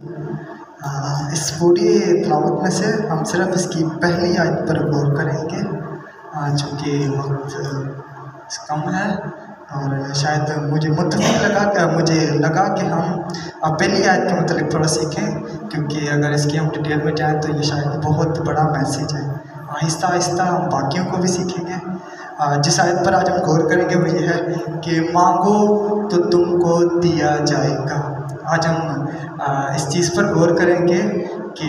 इस पूरी तिलावत में से हम सिर्फ इसकी पहली आयत पर गौर करेंगे, जो कि वक्त कम है और शायद मुझे लगा कि हम पहली आयत के मतलब थोड़ा सीखें, क्योंकि अगर इसकी हम डिटेल में जाएँ तो ये शायद बहुत बड़ा मैसेज है। आहिस्ता आहिस्ता हम बाकियों को भी सीखेंगे। जिस आयत पर आज हम गौर करेंगे वो ये है कि मांगो तो तुमको दिया जाएगा। आज हम इस चीज़ पर गौर करेंगे कि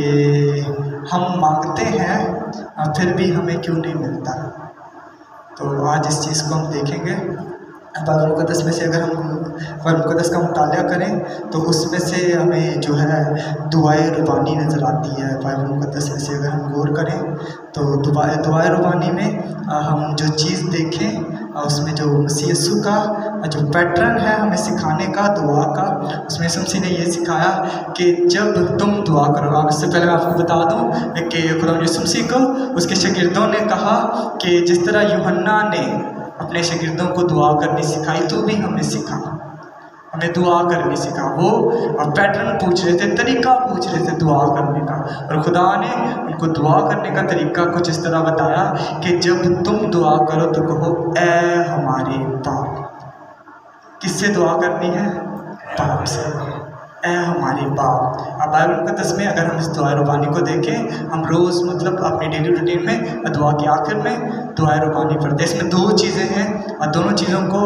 हम मांगते हैं फिर भी हमें क्यों नहीं मिलता। तो आज इस चीज़ को हम देखेंगे। बाइबल मुक़द्दस में से अगर हम बाइबल मुक़द्दस का मुताला करें तो उसमें से हमें जो है दुआए रुबानी नज़र आती है। बाइबल मुक़द्दस में से अगर हम गौर करें तो दुआए रुबानी में हम जो चीज़ देखें उसमें जो मसीह यीशु का जो पैटर्न है हमें सिखाने का दुआ का, उसमें यीशु मसीह ने ये सिखाया कि जब तुम दुआ करो। इससे पहले मैं आपको बता दूं कि खुदा यीशु मसीह को उसके शागिर्दों ने कहा कि जिस तरह यूहन्ना ने अपने शागिर्दों को दुआ करनी सिखाई, तो भी हमें सिखा, हमें दुआ करनी सिखा। वो पैटर्न पूछ रहे थे, तरीका पूछ रहे थे दुआ करने का, और खुदा ने उनको दुआ करने का तरीका कुछ इस तरह बताया कि जब तुम दुआ करो तो कहो ऐ हमारे बाप। किससे दुआ करनी है? बाप से। ऐ हमारे बाप। अब बाइबल मुक़द्दस में अगर हम इस दुआ रुबानी को देखें, हम रोज़ मतलब अपनी डेली रूटीन में दुआ के आखिर में दुआ रुबानी पढ़ते हैं। इसमें दो चीज़ें हैं और दोनों चीज़ों को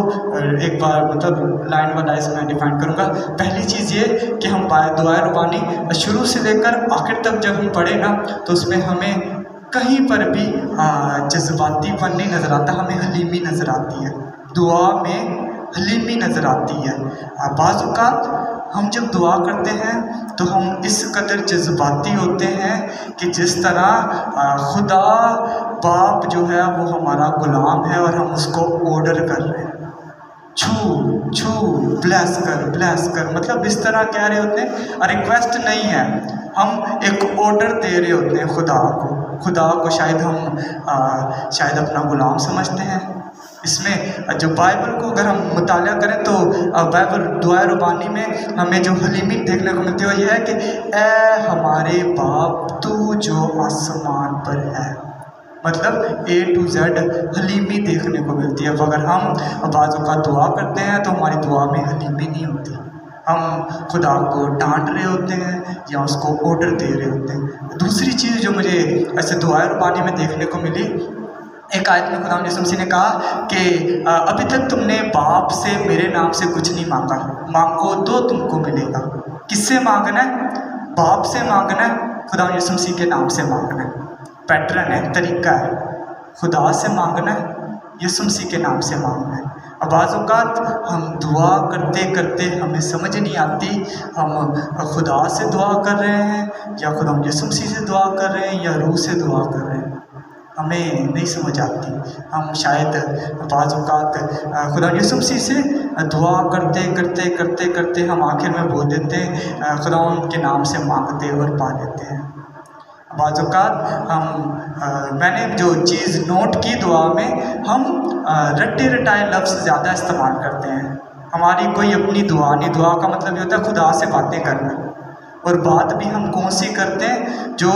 एक बार मतलब लाइन बाय लाइन मैं डिफाइन करूँगा। पहली चीज़ ये कि हम दुआ रुबानी शुरू से लेकर आखिर तक जब हम पढ़े ना तो उसमें हमें कहीं पर भी जज्बातीपन नहीं नज़र आता, हमें हलीमी नज़र आती है। दुआ में हलीमी नज़र आती है। बाज़ औक़ात हम जब दुआ करते हैं तो हम इस कदर जज्बाती होते हैं कि जिस तरह खुदा बाप जो है वो हमारा गुलाम है और हम उसको ऑर्डर कर रहे हैं, छू छू, ब्लेस कर, मतलब इस तरह कह रहे होते हैं। और रिक्वेस्ट नहीं है, हम एक ऑर्डर दे रहे होते हैं खुदा को शायद हम शायद अपना गुलाम समझते हैं। इसमें जो बाइबल को अगर हम मुताला करें तो बाइबल दुआ रुबानी में हमें जो हलीमी देखने को मिलती है वो ये है कि ऐ हमारे बाप तू जो आसमान पर है, मतलब A to Z हलीमी देखने को मिलती है। अगर हम बाज़ों का दुआ करते हैं तो हमारी दुआ में हलीमी नहीं होती, हम खुदा को डांट रहे होते हैं या उसको ऑर्डर दे रहे होते हैं। दूसरी चीज़ जो मुझे ऐसे दुआ रुबानी में देखने को मिली, एक आयत में खुदा यीशु मसीह ने कहा कि अभी तक तुमने बाप से मेरे नाम से कुछ नहीं मांगा, मांगो तो तुमको मिलेगा। किससे मांगना है? बाप से मांगना है, खुदा यीशु मसीह के नाम से मांगना है। पैटर्न है, तरीका है, खुदा से मांगना है, यीशु मसीह के नाम से मांगना है। अब बाज़ औक़ात हम दुआ करते करते हमें समझ नहीं आती हम खुदा से दुआ कर रहे हैं या खुदा यीशु मसीह से दुआ कर रहे हैं या रूह से दुआ कर रहे हैं, हमें नहीं समझ आती। हम शायद बाज़ औक़ात खुदा यीशु मसीह से दुआ करते हम आखिर में बोल देते हैं खुदा उनके नाम से मांगते और पा लेते हैं। बाज़ औक़ात मैंने जो चीज़ नोट की दुआ में हम रट्टे रटाए लफ्ज़ ज़्यादा इस्तेमाल करते हैं। हमारी कोई अपनी दुआ नहीं, दुआ का मतलब ये होता है खुदा से बातें करना, और बात भी हम कौन सी करते हैं, जो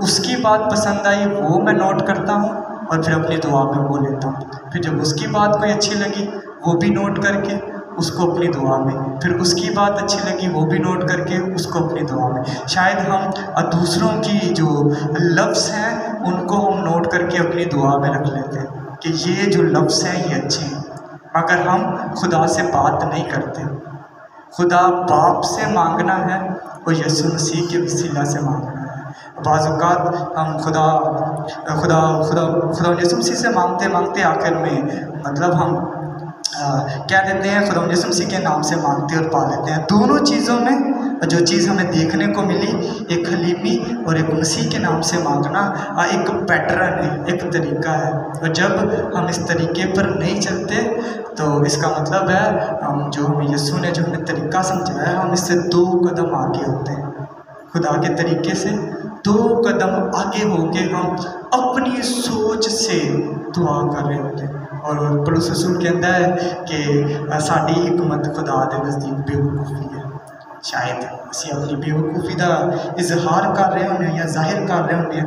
उसकी बात पसंद आई वो मैं नोट करता हूँ और फिर अपनी दुआ में वो लेता हूँ। फिर जब उसकी बात कोई अच्छी लगी वो भी नोट करके उसको अपनी दुआ में, फिर उसकी बात अच्छी लगी वो भी नोट करके उसको अपनी दुआ में। शायद हम दूसरों की जो लफ्ज़ हैं उनको हम नोट करके अपनी दुआ में रख लेते हैं कि ये जो लफ्ज़ हैं ये अच्छे हैं, मगर हम खुदा से बात नहीं करते। खुदा बाप से मांगना है और यीशु मसीह के वसीला से मांगना है। बाज़ औक़ात हम खुदा यीशु मसीह से मांगते आखिर में मतलब हम क्या देते हैं, खुदा यीशु मसीह के नाम से मांगते और पा लेते हैं। दोनों चीज़ों में जो चीज़ हमें देखने को मिली, एक हलीमी और एक मसीह के नाम से मांगना, एक पैटर्न है, एक तरीका है। और जब हम इस तरीके पर नहीं चलते तो इसका मतलब है हम जो हमें यीशु ने जो हमें तरीका समझाया हम इससे 2 कदम आगे होते हैं। खुदा के तरीके से 2 कदम आगे होके हम अपनी सोच से दुआ कर रहे होते हैं। और पौलुस रसूल कहता है कि साड़ी हिकमत खुदा के नज़दीक बेवकूफ़ी है। शायद असी अपनी बेवकूफ़ी का इजहार कर रहे होंगे या जाहिर कर रहे होंगे।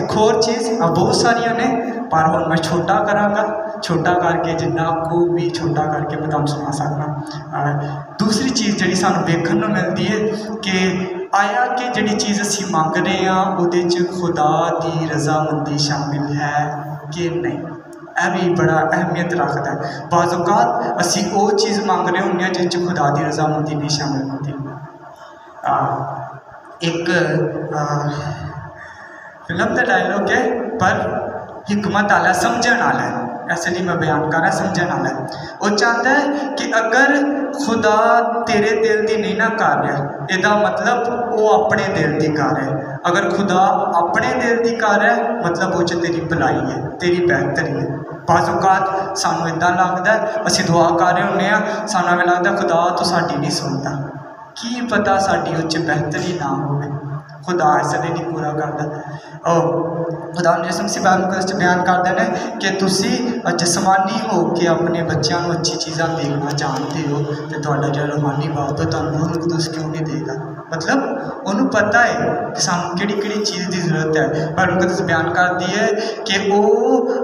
एक होर चीज़ बहुत सारिया ने, पर हुण मैं छोटा कराँगा, छोटा करके जिन्ना को भी छोटा करके मैं तुहानूं सुना सकना। दूसरी चीज़ जिहड़ी सानूं वेखण नूं मिलदी है कि आया कि जिहड़ी चीज़ असी मंग रहे हैं उहदे च खुदा की रजामंदी शामिल है कि नहीं। यह भी बड़ा अहमियत रखता है। बाज़ औक़ात असी वो चीज़ मंग रहे होंगे जिस खुदा की रजामंदी नहीं शामिल होती। एक फिल्म का डायलॉग है, पर हिकमत आला समझण आला है, ऐसे नहीं मैं बयान कर रहा, समझण आला है। वो चाहता है कि अगर खुदा तेरे दिल की नहीं ना कर रहा, इसका मतलब वो अपने दिल की कर रहा है। अगर खुदा अपने दिल की कर रहा है मतलब वो तेरी भलाई है, तेरी बेहतरी है। बाज़ औक़ात सानूं इदां लगदा है, असीं दुआ कर रहे होंगे हैं, सानूं एवें लगदा खुदा तो साडी नहीं सुनता, की पता साडी उच बेहतरी ना होवे, खुदा इसलिए नहीं पूरा करता। खुदा जिसम सी बाइबल बयान करते हैं कि तुसी जिसमानी हो के अपने बच्चों को अच्छी चीज़ां देखना जानते हो, तो तुहाडा जो रूहानी बाप है तुहानूं रूह कुदस क्यों नहीं देगा। मतलब उन्होंने पता है कि सानूं किहड़ी चीज़ की जरूरत है। बाइबल कुदस बयान करती है कि वो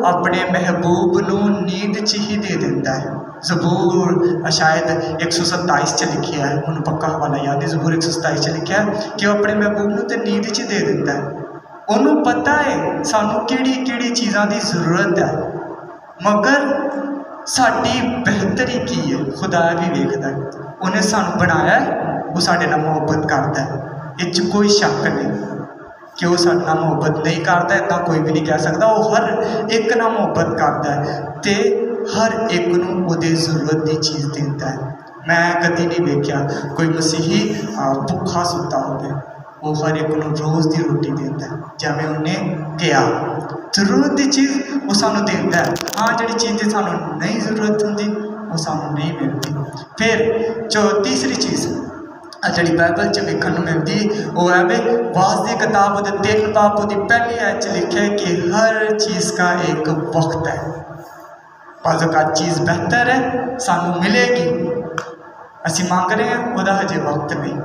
अपने महबूब नूं नींद च ही दे देता है। ज़बूर शायद 127 च लिखिया है, उन्होंने पक्का हवाला याद है, ज़बूर 127 च लिखिया है कि वह अपने महबूब नूं ते नींद च दे देता है। उन्होंने पता है सानूं किहड़ी चीज़ों की जरूरत है, मगर साडी बेहतरी की है खुदा भी वेखदा है। उन्हें सानूं बनाया है, वो साडे नाल मुहब्बत करता है, इस कोई शक नहीं कि वो साडे नाल मुहब्बत नहीं करता, इतना कोई भी नहीं कह सकता। वो हर एक नाल मुहब्बत करता है ते हर एक नूं उहदी जरूरत की चीज़ देता है। मैं कभी नहीं वेख्या कोई मसीही भुखा सुता होवे, वो हर एक नूं रोज़ की रोटी देता है, जिवें उन्हें कहा जरूरत की चीज़ वो सानूं देता है। हाँ, जिहड़ी चीज़ की सानूं नहीं जरूरत होंदी वो सानूं नहीं मिलती। फिर जो तीसरी चीज़ जिहड़ी बाइबल च वेखण नूं मिलदी वो है वे वाज दी किताब उहदे 3 बाब उहदी पहली आयत च लिखिआ है कि हर चीज़ का एक वक्त है। बाज़ औक़ात चीज़ बेहतर है, सानूं मिलेगी, असीं मंग रहे हैं, वह हजे वक्त नहीं,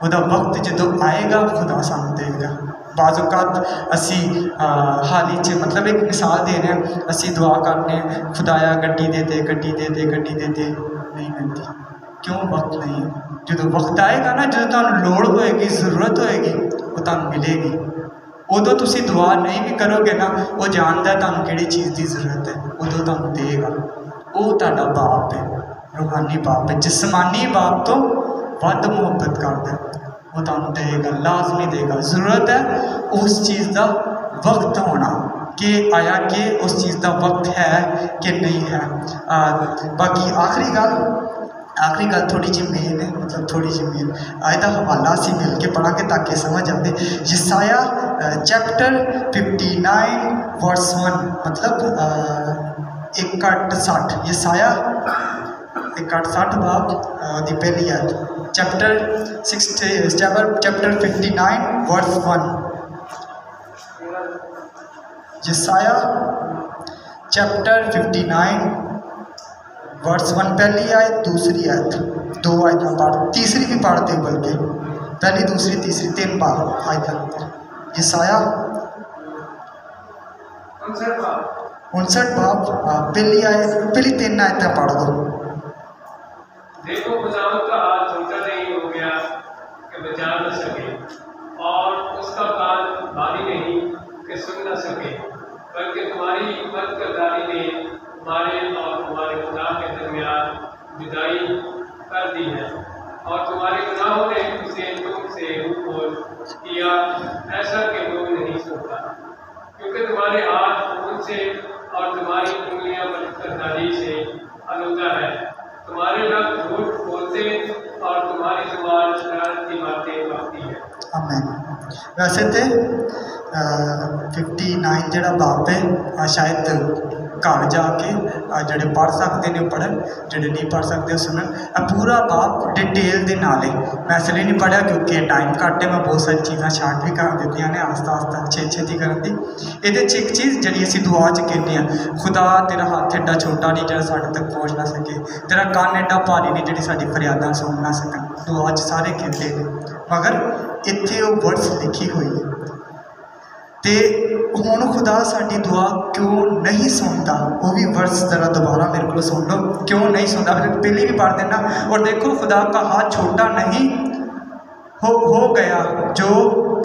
वह वक्त जो आएगा खुदा सानूं देगा। बाज़ औक़ात असी हाल ही च मतलब एक मिसाल दे रहे हैं, असी दुआ करने खुदाया गड्डी दे दे गड्डी दे दे गड्डी दे दे, नहीं मिलती। क्यों? वक्त नहीं है। जो वक्त आएगा ना, जो तुहानूं लोड़ होएगी, जरूरत होएगी, वो तुहानूं मिलेगी। उदों तुसी दुआ नहीं भी करोगे ना, वो जानता है तुहानूं किहड़ी चीज़ की जरूरत है, उदों तुहानूं देगा। वो तुहाडा बाप है, रूहानी बाप है, जिसमानी बाप तो वध मुहब्बत करता है, वो तुहानूं देगा, लाजमी देगा। जरूरत है उस चीज़ का वक्त होना कि आया कि उस चीज़ का वक्त है कि नहीं है। बाकी आखिरी गल थोड़ी जी मेन है, मतलब थोड़ी जी मेन आयदा हवाला असी मिल के पढ़ा के ताकि समझ आए। यसाया चैप्टर 59 वर्स 1 मतलब 1:60, यसाया 1:60 बाब दी पहली आयत, चैप्टर 59 वर्स 1। यसाया चैप्टर 59 वर्स 1 पहली आयत, दूसरी आयत, 2 आयत पढ़, तीसरी भी पढ़ते हैं, बल्कि पहली दूसरी तीसरी 3 बार आयत। यसाया 59 बाब पहली आयत, पहली 3 आयतें पढ़ दो। देखो खुदावंद का हाथ छोटा नहीं हो गया कि बचा न सके, और उसका कान भारी नहीं कि सुन न सके, बल्कि तुम्हारी हिम्मत करदारी ने तुम्हारे और तुम्हारे खुदा के दरमियान जुदाई कर दी है, और तुम्हारे गुनाहों ने उसे तुमसे ऊपर किया, ऐसा कि वो नहीं सोता। क्योंकि तुम्हारे हाथ उनसे और तुम्हारी उंगलियां बदकरदारी से आलूदा है, तुम्हारे रब झूठ बोलते और तुम्हारी जुबान शरारत की बातें कहती है। आमीन। वैसे तो 59 जड़ा बाप है शायद घर जाके जोड़े पढ़ सकते हैं पढ़न, जोड़े नहीं पढ़ सकते सुनन। पूरा बाप डिटेल के नाल मैं इसलिए नहीं पढ़ा क्योंकि टाइम घट है, मैं बहुत सारी चीज़ां शार्ट भी कर दी ने आस्ता आस्ता छेती करन दी। ये एक चीज़ जी असी दुआ च कहने खुदा तेरा हाथ एडा छोटा नहीं जो साढ़े तक पहुँच ना सके, तेरा कान एडा भारी नहीं जी साड़ी फरियादां सुन ना सकन। दुआ च सारे कहते हैं, मगर इत्थे वो वर्ड्स लिखी हुई है। तो हुण खुदा साडी दुआ क्यों नहीं सुनता, वो भी वर्ड्स जरा दोबारा मेरे को सुन लो, क्यों नहीं सुनता। फिर पहले भी पढ़ देना। और देखो खुदा का हाथ छोटा नहीं हो गया जो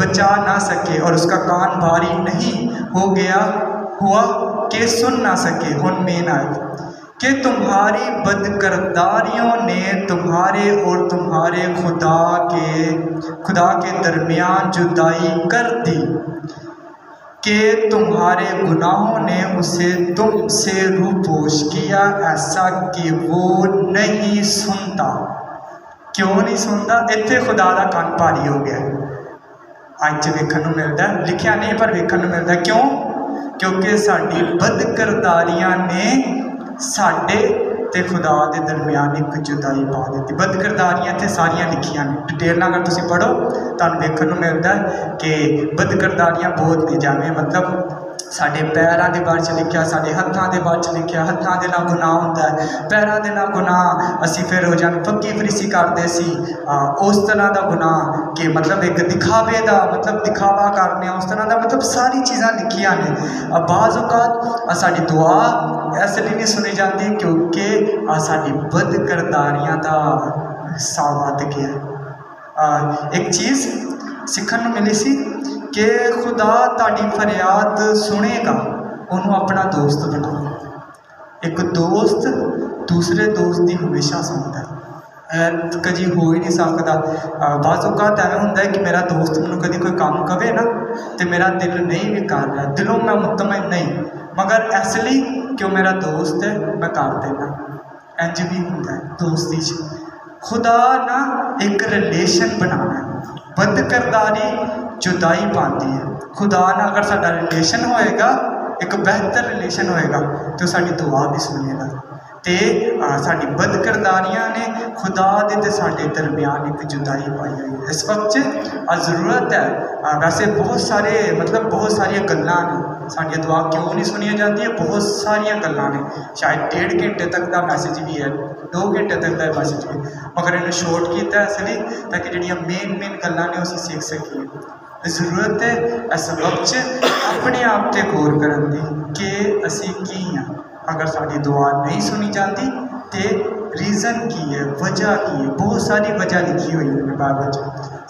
बचा ना सके, और उसका कान भारी नहीं हो गया हुआ कि सुन ना सके। हुण मेन आयत कि तुम्हारी बदकिरदारियों ने तुम्हारे और तुम्हारे खुदा के दरमियान जुदाई कर दी, कि तुम्हारे गुनाहों ने उसे तुमसे रूपोश किया, ऐसा कि वो नहीं सुनता। क्यों नहीं सुनता? इत्थे खुदा का कान भारी हो गया। अज वेखण नूं मिलता, लिखिया नहीं पर वेखण नूं मिलता। क्यों? क्योंकि साडी बदकिरदारियां ने साडे ते खुदा के दरमियान एक जुदाई पा दी। बदकिरदारियां इत्थे सारियां लिखियां ने, डिटेल अगर तुसीं पढ़ो तुहानूं वेखण नूं मिलता है कि बदकिरदारियां बहुत ने। जावें मतलब साडे पैरां दे बारे च लिखिया, साडे हत्थां दे बारे च लिखिया। हत्थां दे नाल गुनाह हुंदा है, पैरां दे नाल गुनाह असीं फिर रोज़ाना फक्की फरीसी करदे सी, उस तरह का गुनाह कि मतलब एक दिखावे का मतलब दिखावा करने, उस तरह का मतलब सारी चीज़ां लिखियां ने। बाज़ औकात साडी दुआ इसलिए नहीं सुनी जाती क्योंकि साडी बदकिरदारियां का हिस्सा वध गया। एक चीज़ सीखण नूं मिली सी कि खुदा ताड़ी फरियाद सुनेगा, उन्होंने अपना दोस्त बनाओ। एक दोस्त दूसरे दोस्त की हमेशा सुनता है, कभी हो ही नहीं सकता। बाज़ औकात एवं होंदा है कि मेरा दोस्त मैनूं कभी कोई काम कहे ना तो मेरा दिल नहीं भी कर रहा, दिलों मैं मुतमईन नहीं, मगर इसलिए क्यों मेरा दोस्त है मैं कर देना। इंज भी होंदा है दोस्ती च। खुदा ना एक रिलेशन बनाना है, बदकिरदारी जुदाई पाती है। खुदा ना अगर साडा रिलेशन होएगा, एक बेहतर रिलेशन होएगा, तो साडी दुआ भी सुनेगा। तो साडी बदकिरदारियां ने खुदा दे ते साडे दरमियान एक जुदाई पाई हुई है। इस वक्त ज़रूरत है, वैसे बहुत सारे मतलब बहुत सारिया गल्लां ने, साडियां दुआ क्यों नहीं सुनिया जाती है, बहुत सारिया गल्लां ने। शायद 1.5 घंटे तक का मैसेज भी है, 2 घंटे तक का मैसेज भी, मगर इन्हें शॉर्ट किया इसलिए ताकि जिहड़ियां मेन गल्लां ने उसे सीख सकीए। जरूरत है इस वक्त अपने आप से गौर करन दी कि असी की हाँ। अगर साड़ी दुआ नहीं सुनी जाती तो रीज़न की है, वजह की है। बहुत सारी वजह लिखी हुई है बाइबल च।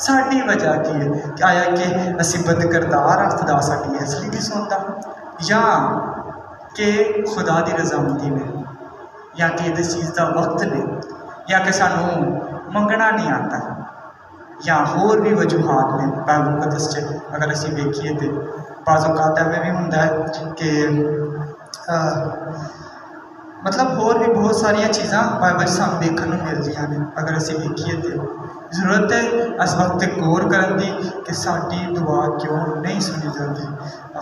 साड़ी वजह की है कि आया कि असी बदकिरदार हाँ, खुदा साड़ी इसलिए नहीं सुनता, या कि खुदा की रजामंदी ने, या कि इस चीज़ का वक्त ने, या कि सानू मंगना नहीं आता, या होर भी वजूहात ने बाइबल मुकद्दस च अगर असी वेखिए तो। बाज़ औकात एवें भी हुंदा है कि मतलब होर भी बहुत सारिया चीज़ां बाइबल सानू देखने को मिलदियां ने अगर असी वेखिए तो। जरूरत है इस वक्त गौर करन दी कि साडी दुआ क्यों नहीं सुनी जाती।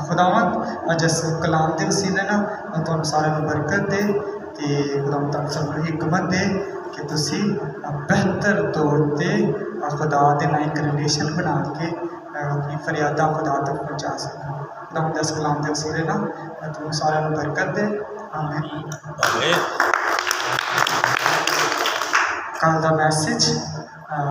खुदावंद अज इस कलाम के वसीले ना तुहानू सारिਆਂ ਨੂੰ बरकत दे, तो खुदावंद तुहानू सबनूं हिकमत दे कि तुसी बेहतर तौर पर खुदा के नाल एक रिलेशन बना के अपनी फरियादां खुदा तक पहुँचा सको। खुदावंद इस कलाम के वसीले ना तुहानू सारिਆਂ ਨੂੰ बरकत दे। आमीन। कल का मैसेज